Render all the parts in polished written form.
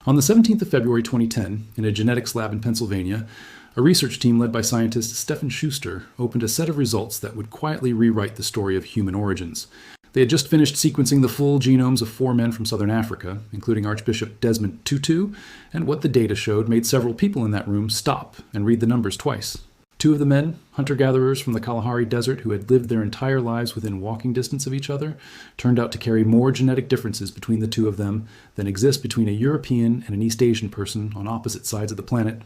On the 17th of February 2010, in a genetics lab in Pennsylvania, a research team led by scientist Stephen Schuster opened a set of results that would quietly rewrite the story of human origins. They had just finished sequencing the full genomes of 4 men from southern Africa, including Archbishop Desmond Tutu, and what the data showed made several people in that room stop and read the numbers twice. 2 of the men, hunter-gatherers from the Kalahari Desert who had lived their entire lives within walking distance of each other, turned out to carry more genetic differences between the 2 of them than exist between a European and an East Asian person on opposite sides of the planet.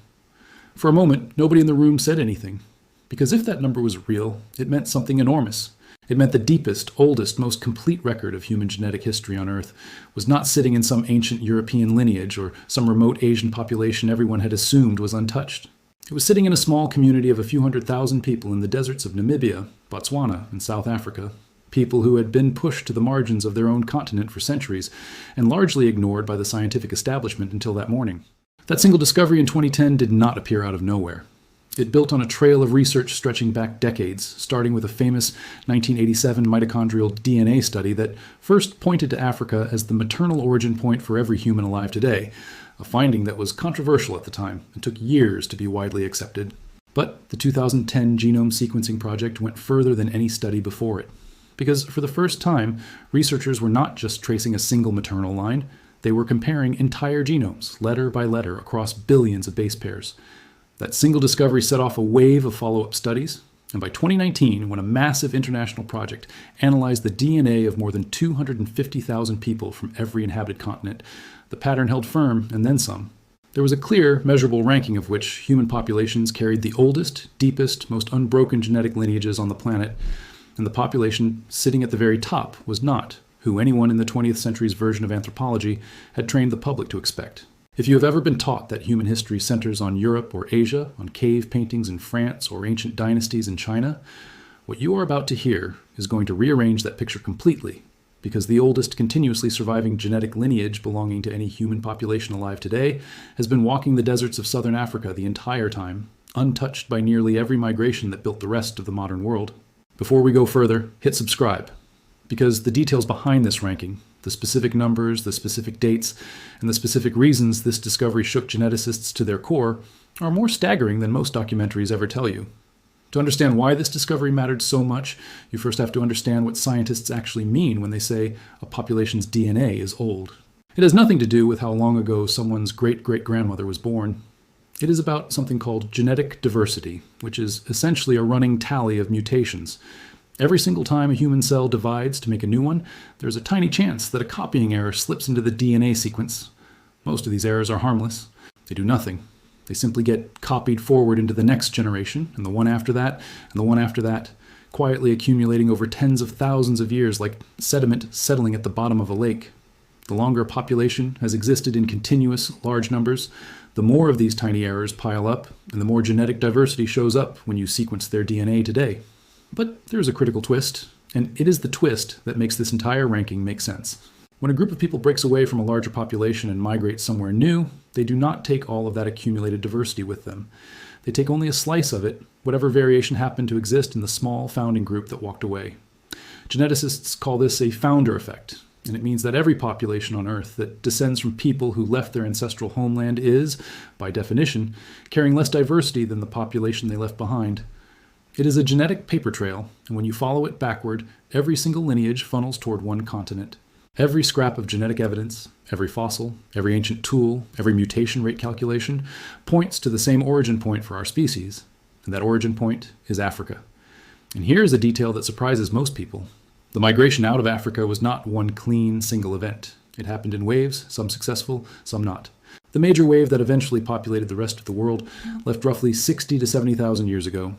For a moment, nobody in the room said anything, because if that number was real, it meant something enormous. It meant the deepest, oldest, most complete record of human genetic history on Earth was not sitting in some ancient European lineage or some remote Asian population everyone had assumed was untouched. It was sitting in a small community of a few 100,000 people in the deserts of Namibia, Botswana, and South Africa. People who had been pushed to the margins of their own continent for centuries and largely ignored by the scientific establishment until that morning. That single discovery in 2010 did not appear out of nowhere. It built on a trail of research stretching back decades, starting with a famous 1987 mitochondrial DNA study that first pointed to Africa as the maternal origin point for every human alive today, a finding that was controversial at the time and took years to be widely accepted. But the 2010 Genome sequencing project went further than any study before it, because for the first time, researchers were not just tracing a single maternal line, they were comparing entire genomes, letter by letter, across billions of base pairs. That single discovery set off a wave of follow-up studies, and by 2019, when a massive international project analyzed the DNA of more than 250,000 people from every inhabited continent, the pattern held firm, and then some. There was a clear, measurable ranking of which human populations carried the oldest, deepest, most unbroken genetic lineages on the planet, and the population sitting at the very top was not who anyone in the 20th century's version of anthropology had trained the public to expect. If you have ever been taught that human history centers on Europe or Asia, on cave paintings in France or ancient dynasties in China, what you are about to hear is going to rearrange that picture completely, because the oldest continuously surviving genetic lineage belonging to any human population alive today has been walking the deserts of southern Africa the entire time, untouched by nearly every migration that built the rest of the modern world. Before we go further, hit subscribe, because the details behind this ranking, the specific numbers, the specific dates, and the specific reasons this discovery shook geneticists to their core are more staggering than most documentaries ever tell you. To understand why this discovery mattered so much, you first have to understand what scientists actually mean when they say a population's DNA is old. It has nothing to do with how long ago someone's great-great-grandmother was born. It is about something called genetic diversity, which is essentially a running tally of mutations. Every single time a human cell divides to make a new one, there's a tiny chance that a copying error slips into the DNA sequence. Most of these errors are harmless. They do nothing. They simply get copied forward into the next generation, and the one after that, and the one after that, quietly accumulating over tens of thousands of years like sediment settling at the bottom of a lake. The longer a population has existed in continuous, large numbers, the more of these tiny errors pile up, and the more genetic diversity shows up when you sequence their DNA today. But there's a critical twist, and it is the twist that makes this entire ranking make sense. When a group of people breaks away from a larger population and migrates somewhere new, they do not take all of that accumulated diversity with them. They take only a slice of it, whatever variation happened to exist in the small founding group that walked away. Geneticists call this a founder effect, and it means that every population on Earth that descends from people who left their ancestral homeland is, by definition, carrying less diversity than the population they left behind. It is a genetic paper trail, and when you follow it backward, every single lineage funnels toward one continent. Every scrap of genetic evidence, every fossil, every ancient tool, every mutation rate calculation points to the same origin point for our species, and that origin point is Africa. And here's a detail that surprises most people. The migration out of Africa was not one clean, single event. It happened in waves, some successful, some not. The major wave that eventually populated the rest of the world left roughly 60 to 70,000 years ago.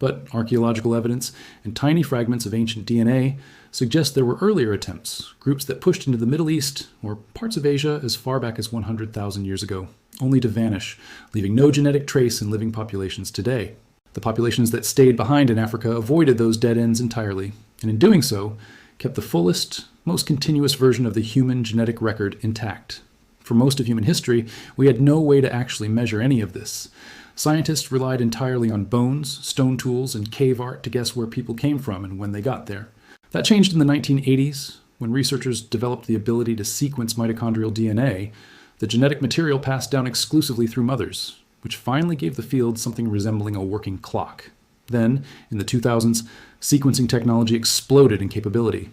But archaeological evidence and tiny fragments of ancient DNA suggest there were earlier attempts, groups that pushed into the Middle East or parts of Asia as far back as 100,000 years ago, only to vanish, leaving no genetic trace in living populations today. The populations that stayed behind in Africa avoided those dead ends entirely, and in doing so, kept the fullest, most continuous version of the human genetic record intact. For most of human history, we had no way to actually measure any of this. Scientists relied entirely on bones, stone tools, and cave art to guess where people came from and when they got there. That changed in the 1980s, when researchers developed the ability to sequence mitochondrial DNA, the genetic material passed down exclusively through mothers, which finally gave the field something resembling a working clock. Then, in the 2000s, sequencing technology exploded in capability.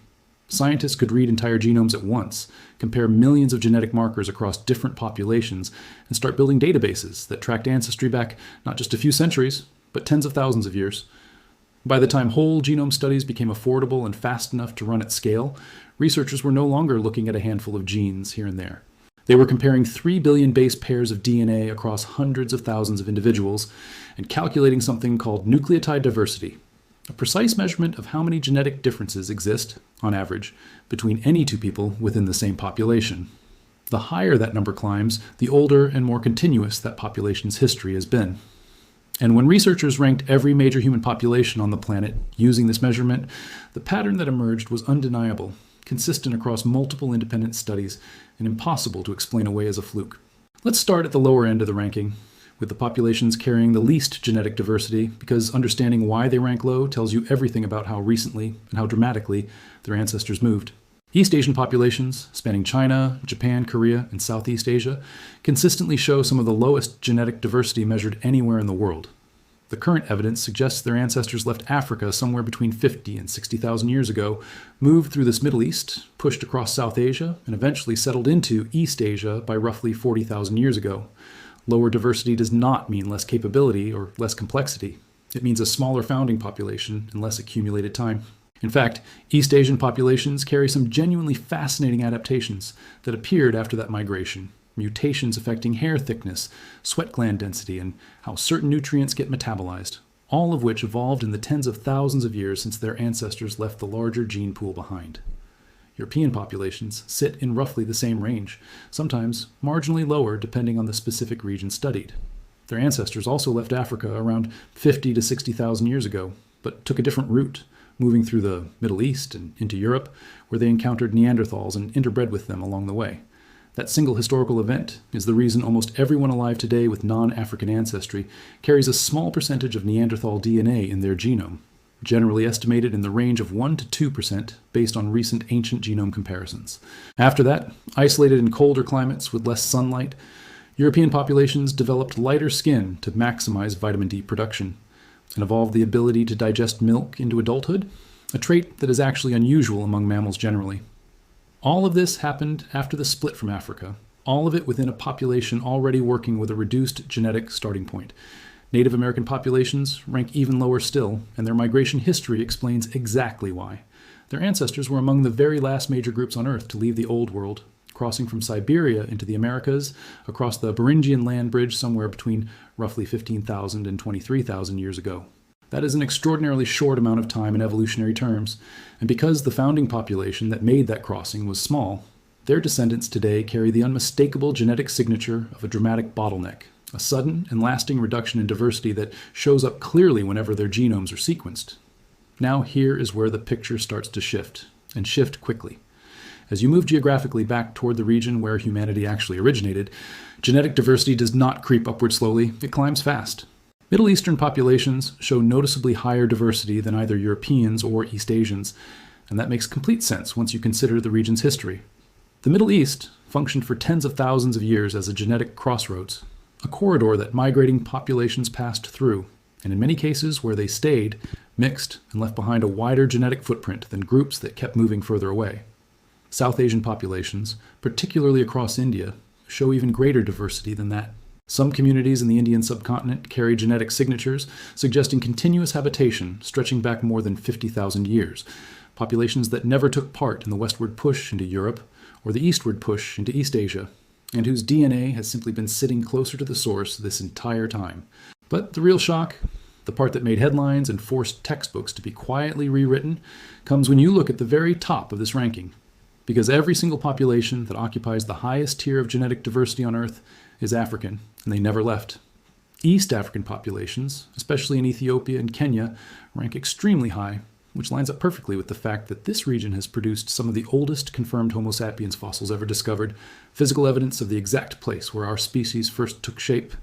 Scientists could read entire genomes at once, compare millions of genetic markers across different populations, and start building databases that tracked ancestry back not just a few centuries, but tens of thousands of years. By the time whole genome studies became affordable and fast enough to run at scale, researchers were no longer looking at a handful of genes here and there. They were comparing 3 billion base pairs of DNA across hundreds of thousands of individuals and calculating something called nucleotide diversity, a precise measurement of how many genetic differences exist, on average, between any two people within the same population. The higher that number climbs, the older and more continuous that population's history has been. And when researchers ranked every major human population on the planet using this measurement, the pattern that emerged was undeniable, consistent across multiple independent studies, and impossible to explain away as a fluke. Let's start at the lower end of the ranking, with the populations carrying the least genetic diversity, because understanding why they rank low tells you everything about how recently and how dramatically their ancestors moved. East Asian populations, spanning China, Japan, Korea, and Southeast Asia, consistently show some of the lowest genetic diversity measured anywhere in the world. The current evidence suggests their ancestors left Africa somewhere between 50 and 60,000 years ago, moved through this Middle East, pushed across South Asia, and eventually settled into East Asia by roughly 40,000 years ago. Lower diversity does not mean less capability or less complexity. It means a smaller founding population and less accumulated time. In fact, East Asian populations carry some genuinely fascinating adaptations that appeared after that migration. Mutations affecting hair thickness, sweat gland density, and how certain nutrients get metabolized, all of which evolved in the tens of thousands of years since their ancestors left the larger gene pool behind. European populations sit in roughly the same range, sometimes marginally lower depending on the specific region studied. Their ancestors also left Africa around 50 to 60,000 years ago, but took a different route, moving through the Middle East and into Europe, where they encountered Neanderthals and interbred with them along the way. That single historical event is the reason almost everyone alive today with non-African ancestry carries a small percentage of Neanderthal DNA in their genome, generally estimated in the range of 1 to 2% based on recent ancient genome comparisons. After that, isolated in colder climates with less sunlight, European populations developed lighter skin to maximize vitamin D production and evolved the ability to digest milk into adulthood, a trait that is actually unusual among mammals generally. All of this happened after the split from Africa, all of it within a population already working with a reduced genetic starting point. Native American populations rank even lower still, and their migration history explains exactly why. Their ancestors were among the very last major groups on Earth to leave the Old World, crossing from Siberia into the Americas, across the Beringian land bridge somewhere between roughly 15,000 and 23,000 years ago. That is an extraordinarily short amount of time in evolutionary terms, and because the founding population that made that crossing was small, their descendants today carry the unmistakable genetic signature of a dramatic bottleneck, a sudden and lasting reduction in diversity that shows up clearly whenever their genomes are sequenced. Now here is where the picture starts to shift, and shift quickly. As you move geographically back toward the region where humanity actually originated, genetic diversity does not creep upward slowly, it climbs fast. Middle Eastern populations show noticeably higher diversity than either Europeans or East Asians, and that makes complete sense once you consider the region's history. The Middle East functioned for tens of thousands of years as a genetic crossroads, a corridor that migrating populations passed through, and in many cases where they stayed, mixed and left behind a wider genetic footprint than groups that kept moving further away. South Asian populations, particularly across India, show even greater diversity than that. Some communities in the Indian subcontinent carry genetic signatures suggesting continuous habitation stretching back more than 50,000 years, populations that never took part in the westward push into Europe or the eastward push into East Asia, and whose DNA has simply been sitting closer to the source this entire time. But the real shock, the part that made headlines and forced textbooks to be quietly rewritten, comes when you look at the very top of this ranking. Because every single population that occupies the highest tier of genetic diversity on Earth is African, and they never left. East African populations, especially in Ethiopia and Kenya, rank extremely high, which lines up perfectly with the fact that this region has produced some of the oldest confirmed Homo sapiens fossils ever discovered, physical evidence of the exact place where our species first took shape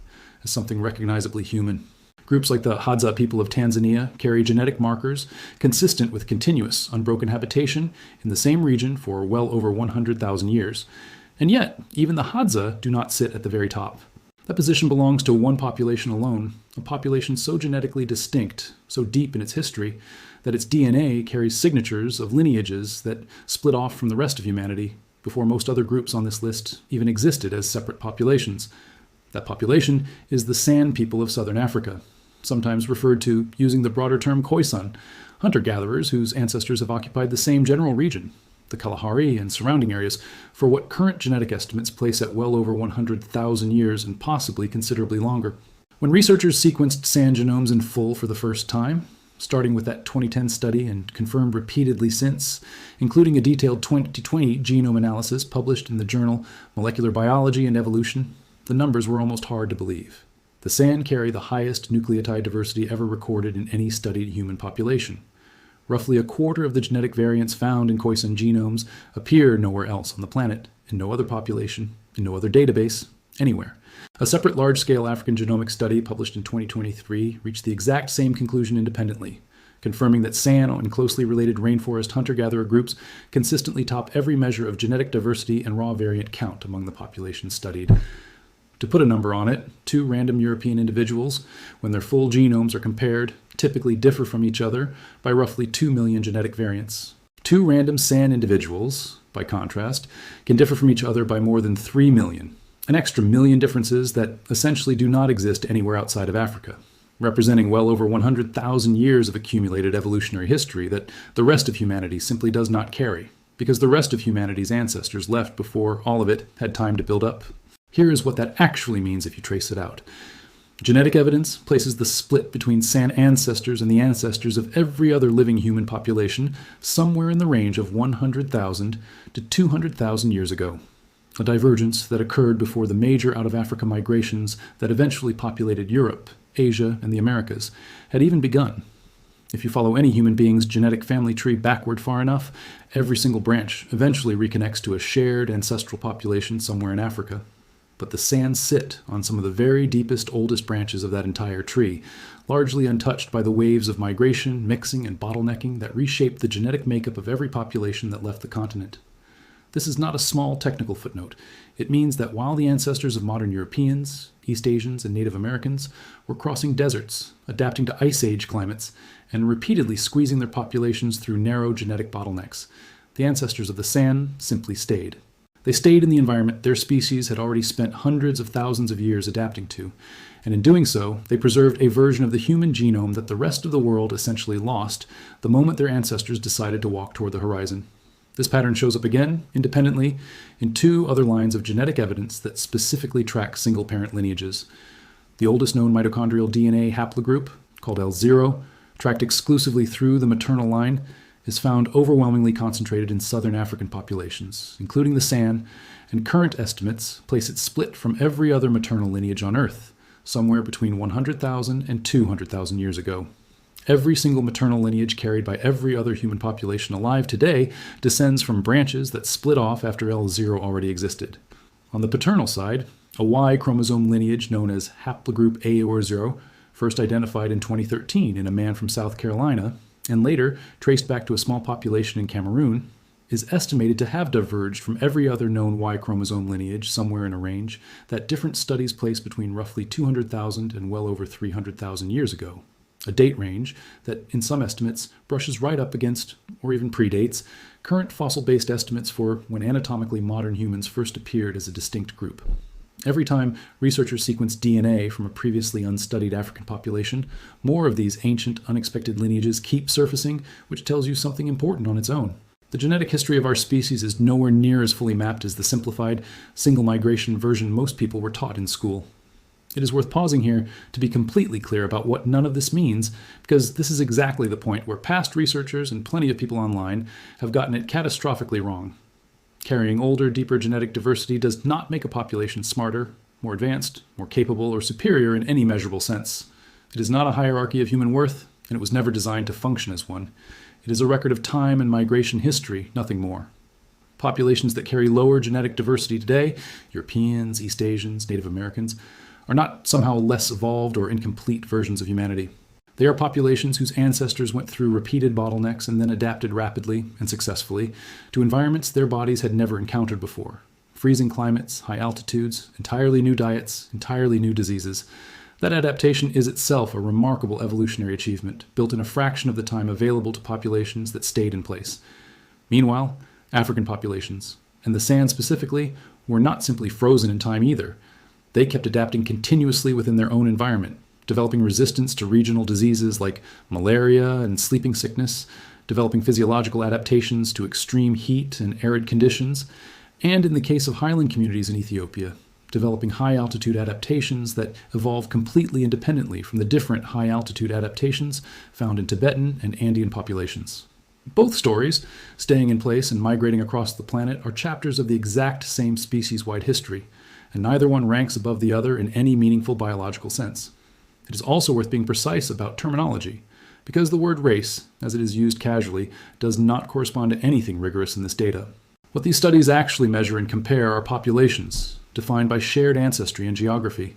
as something recognizably human. Groups like the Hadza people of Tanzania carry genetic markers consistent with continuous, unbroken habitation in the same region for well over 100,000 years. And yet, even the Hadza do not sit at the very top. That position belongs to one population alone, a population so genetically distinct, so deep in its history, that its DNA carries signatures of lineages that split off from the rest of humanity before most other groups on this list even existed as separate populations. That population is the San people of southern Africa, sometimes referred to using the broader term Khoisan, hunter-gatherers whose ancestors have occupied the same general region, the Kalahari and surrounding areas, for what current genetic estimates place at well over 100,000 years and possibly considerably longer. When researchers sequenced San genomes in full for the first time, starting with that 2010 study and confirmed repeatedly since, including a detailed 2020 genome analysis published in the journal Molecular Biology and Evolution, the numbers were almost hard to believe. The San carry the highest nucleotide diversity ever recorded in any studied human population. Roughly a quarter of the genetic variants found in Khoisan genomes appear nowhere else on the planet, in no other population, in no other database, anywhere. A separate large-scale African genomic study published in 2023 reached the exact same conclusion independently, confirming that San and closely related rainforest hunter-gatherer groups consistently top every measure of genetic diversity and raw variant count among the populations studied. To put a number on it, two random European individuals, when their full genomes are compared, typically differ from each other by roughly 2 million genetic variants. Two random San individuals, by contrast, can differ from each other by more than 3 million, an extra million differences that essentially do not exist anywhere outside of Africa, representing well over 100,000 years of accumulated evolutionary history that the rest of humanity simply does not carry, because the rest of humanity's ancestors left before all of it had time to build up. Here is what that actually means if you trace it out. Genetic evidence places the split between San ancestors and the ancestors of every other living human population somewhere in the range of 100,000 to 200,000 years ago, a divergence that occurred before the major out-of-Africa migrations that eventually populated Europe, Asia, and the Americas had even begun. If you follow any human being's genetic family tree backward far enough, every single branch eventually reconnects to a shared ancestral population somewhere in Africa. But the San sit on some of the very deepest, oldest branches of that entire tree, largely untouched by the waves of migration, mixing, and bottlenecking that reshaped the genetic makeup of every population that left the continent. This is not a small technical footnote. It means that while the ancestors of modern Europeans, East Asians, and Native Americans were crossing deserts, adapting to Ice Age climates, and repeatedly squeezing their populations through narrow genetic bottlenecks, the ancestors of the San simply stayed. They stayed in the environment their species had already spent hundreds of thousands of years adapting to, and in doing so, they preserved a version of the human genome that the rest of the world essentially lost the moment their ancestors decided to walk toward the horizon. This pattern shows up again, independently, in two other lines of genetic evidence that specifically track single-parent lineages. The oldest known mitochondrial DNA haplogroup, called L0, tracked exclusively through the maternal line, is found overwhelmingly concentrated in southern African populations, including the San, and current estimates place it split from every other maternal lineage on Earth, somewhere between 100,000 and 200,000 years ago. Every single maternal lineage carried by every other human population alive today descends from branches that split off after L0 already existed. On the paternal side, a Y chromosome lineage known as haplogroup A or 0, first identified in 2013 in a man from South Carolina, and later traced back to a small population in Cameroon, is estimated to have diverged from every other known Y chromosome lineage somewhere in a range that different studies place between roughly 200,000 and well over 300,000 years ago, a date range that, in some estimates, brushes right up against, or even predates, current fossil-based estimates for when anatomically modern humans first appeared as a distinct group. Every time researchers sequence DNA from a previously unstudied African population, more of these ancient, unexpected lineages keep surfacing, which tells you something important on its own. The genetic history of our species is nowhere near as fully mapped as the simplified, single-migration version most people were taught in school. It is worth pausing here to be completely clear about what none of this means, because this is exactly the point where past researchers and plenty of people online have gotten it catastrophically wrong. Carrying older, deeper genetic diversity does not make a population smarter, more advanced, more capable, or superior in any measurable sense. It is not a hierarchy of human worth, and it was never designed to function as one. It is a record of time and migration history, nothing more. Populations that carry lower genetic diversity today, Europeans, East Asians, Native Americans, are not somehow less evolved or incomplete versions of humanity. They are populations whose ancestors went through repeated bottlenecks and then adapted rapidly and successfully to environments their bodies had never encountered before, freezing climates, high altitudes, entirely new diets, entirely new diseases. That adaptation is itself a remarkable evolutionary achievement, built in a fraction of the time available to populations that stayed in place. Meanwhile, African populations, and the San specifically, were not simply frozen in time either. They kept adapting continuously within their own environment, developing resistance to regional diseases like malaria and sleeping sickness, developing physiological adaptations to extreme heat and arid conditions, and in the case of highland communities in Ethiopia, developing high-altitude adaptations that evolve completely independently from the different high-altitude adaptations found in Tibetan and Andean populations. Both stories, staying in place and migrating across the planet, are chapters of the exact same species-wide history, and neither one ranks above the other in any meaningful biological sense. It is also worth being precise about terminology, because the word race, as it is used casually, does not correspond to anything rigorous in this data. What these studies actually measure and compare are populations, defined by shared ancestry and geography,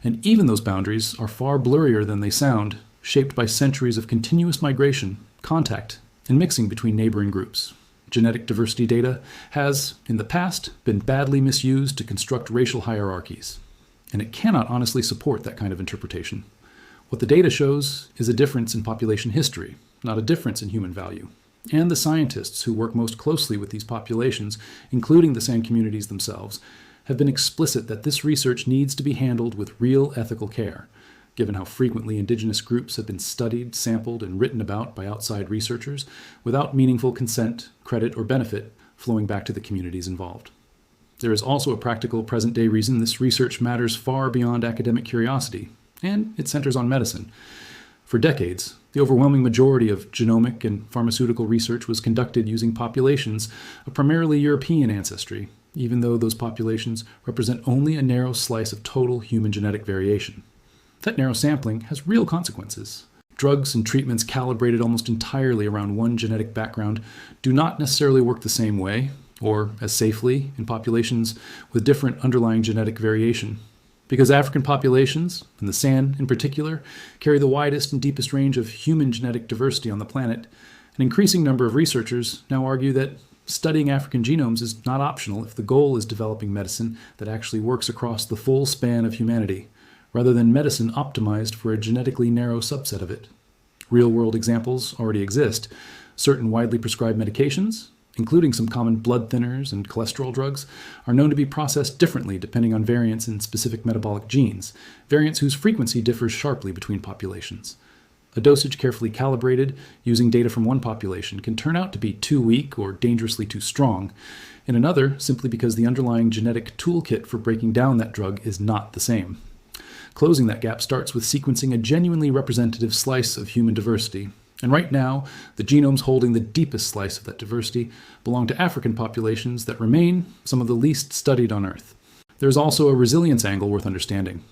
and even those boundaries are far blurrier than they sound, shaped by centuries of continuous migration, contact, and mixing between neighboring groups. Genetic diversity data has, in the past, been badly misused to construct racial hierarchies, and it cannot honestly support that kind of interpretation. What the data shows is a difference in population history, not a difference in human value. And the scientists who work most closely with these populations, including the San communities themselves, have been explicit that this research needs to be handled with real ethical care, given how frequently indigenous groups have been studied, sampled, and written about by outside researchers without meaningful consent, credit, or benefit flowing back to the communities involved. There is also a practical present-day reason this research matters far beyond academic curiosity, and it centers on medicine. For decades, the overwhelming majority of genomic and pharmaceutical research was conducted using populations of primarily European ancestry, even though those populations represent only a narrow slice of total human genetic variation. That narrow sampling has real consequences. Drugs and treatments calibrated almost entirely around one genetic background do not necessarily work the same way, or as safely, in populations with different underlying genetic variation. Because African populations, and the San in particular, carry the widest and deepest range of human genetic diversity on the planet, an increasing number of researchers now argue that studying African genomes is not optional if the goal is developing medicine that actually works across the full span of humanity, rather than medicine optimized for a genetically narrow subset of it. Real-world examples already exist. Certain widely prescribed medications, including some common blood thinners and cholesterol drugs, are known to be processed differently depending on variants in specific metabolic genes, variants whose frequency differs sharply between populations. A dosage carefully calibrated using data from one population can turn out to be too weak or dangerously too strong, in another simply because the underlying genetic toolkit for breaking down that drug is not the same. Closing that gap starts with sequencing a genuinely representative slice of human diversity. And right now, the genomes holding the deepest slice of that diversity belong to African populations that remain some of the least studied on Earth. There is also a resilience angle worth understanding.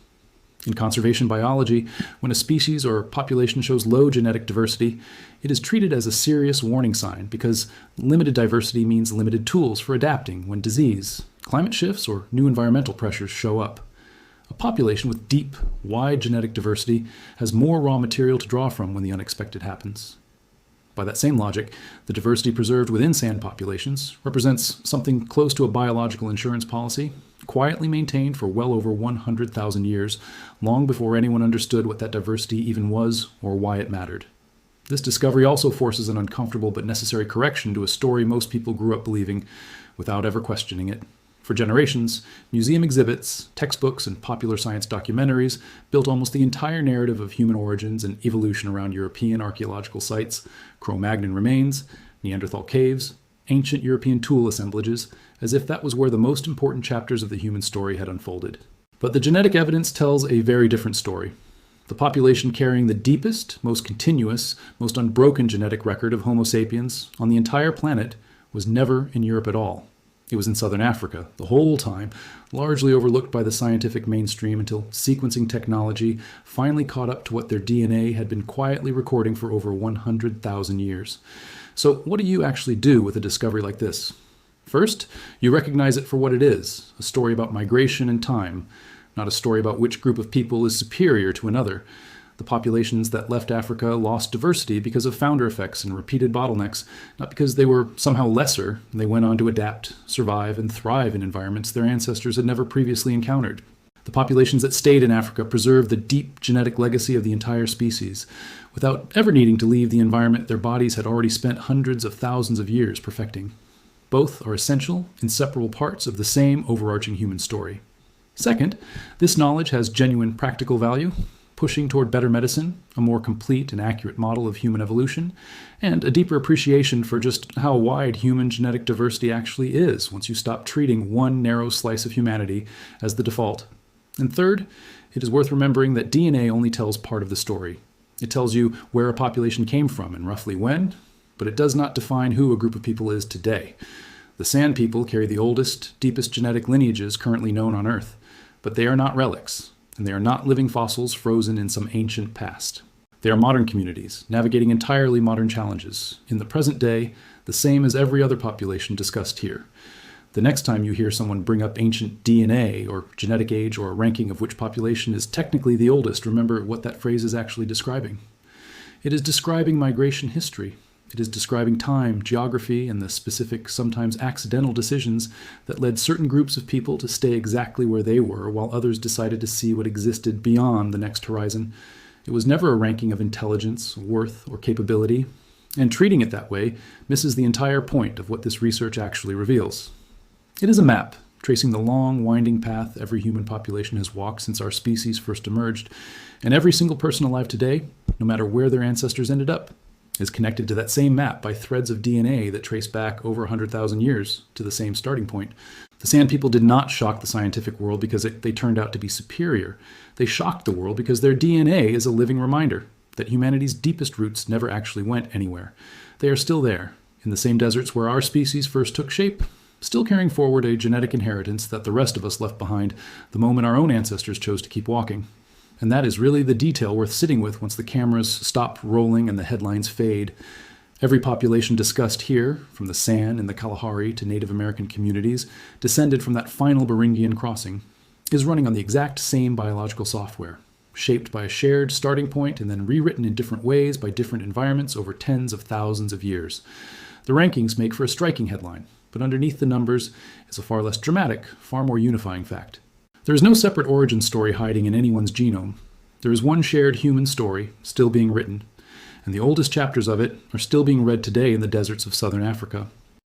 In conservation biology, when a species or population shows low genetic diversity, it is treated as a serious warning sign because limited diversity means limited tools for adapting when disease, climate shifts, or new environmental pressures show up. A population with deep, wide genetic diversity has more raw material to draw from when the unexpected happens. By that same logic, the diversity preserved within sand populations represents something close to a biological insurance policy, quietly maintained for well over 100,000 years, long before anyone understood what that diversity even was or why it mattered. This discovery also forces an uncomfortable but necessary correction to a story most people grew up believing without ever questioning it. For generations, museum exhibits, textbooks, and popular science documentaries built almost the entire narrative of human origins and evolution around European archaeological sites, Cro-Magnon remains, Neanderthal caves, ancient European tool assemblages, as if that was where the most important chapters of the human story had unfolded. But the genetic evidence tells a very different story. The population carrying the deepest, most continuous, most unbroken genetic record of Homo sapiens on the entire planet was never in Europe at all. It was in southern Africa, the whole time, largely overlooked by the scientific mainstream until sequencing technology finally caught up to what their DNA had been quietly recording for over 100,000 years. So what do you actually do with a discovery like this? First, you recognize it for what it is, a story about migration and time, not a story about which group of people is superior to another. The populations that left Africa lost diversity because of founder effects and repeated bottlenecks, not because they were somehow lesser. They went on to adapt, survive, and thrive in environments their ancestors had never previously encountered. The populations that stayed in Africa preserved the deep genetic legacy of the entire species, without ever needing to leave the environment their bodies had already spent hundreds of thousands of years perfecting. Both are essential, inseparable parts of the same overarching human story. Second, this knowledge has genuine practical value, pushing toward better medicine, a more complete and accurate model of human evolution, and a deeper appreciation for just how wide human genetic diversity actually is once you stop treating one narrow slice of humanity as the default. And third, it is worth remembering that DNA only tells part of the story. It tells you where a population came from and roughly when, but it does not define who a group of people is today. The Sand People carry the oldest, deepest genetic lineages currently known on Earth, but they are not relics. And they are not living fossils frozen in some ancient past. They are modern communities, navigating entirely modern challenges, in the present day, the same as every other population discussed here. The next time you hear someone bring up ancient DNA or genetic age or a ranking of which population is technically the oldest, remember what that phrase is actually describing. It is describing migration history. It is describing time, geography, and the specific, sometimes accidental decisions that led certain groups of people to stay exactly where they were while others decided to see what existed beyond the next horizon. It was never a ranking of intelligence, worth, or capability, and treating it that way misses the entire point of what this research actually reveals. It is a map, tracing the long, winding path every human population has walked since our species first emerged, and every single person alive today, no matter where their ancestors ended up, is connected to that same map by threads of DNA that trace back over 100,000 years to the same starting point. The Sand People did not shock the scientific world because they turned out to be superior. They shocked the world because their DNA is a living reminder that humanity's deepest roots never actually went anywhere. They are still there, in the same deserts where our species first took shape, still carrying forward a genetic inheritance that the rest of us left behind the moment our own ancestors chose to keep walking. And that is really the detail worth sitting with once the cameras stop rolling and the headlines fade. Every population discussed here, from the San and the Kalahari to Native American communities, descended from that final Beringian crossing, is running on the exact same biological software, shaped by a shared starting point and then rewritten in different ways by different environments over tens of thousands of years. The rankings make for a striking headline, but underneath the numbers is a far less dramatic, far more unifying fact. There is no separate origin story hiding in anyone's genome. There is one shared human story still being written, and the oldest chapters of it are still being read today in the deserts of southern Africa.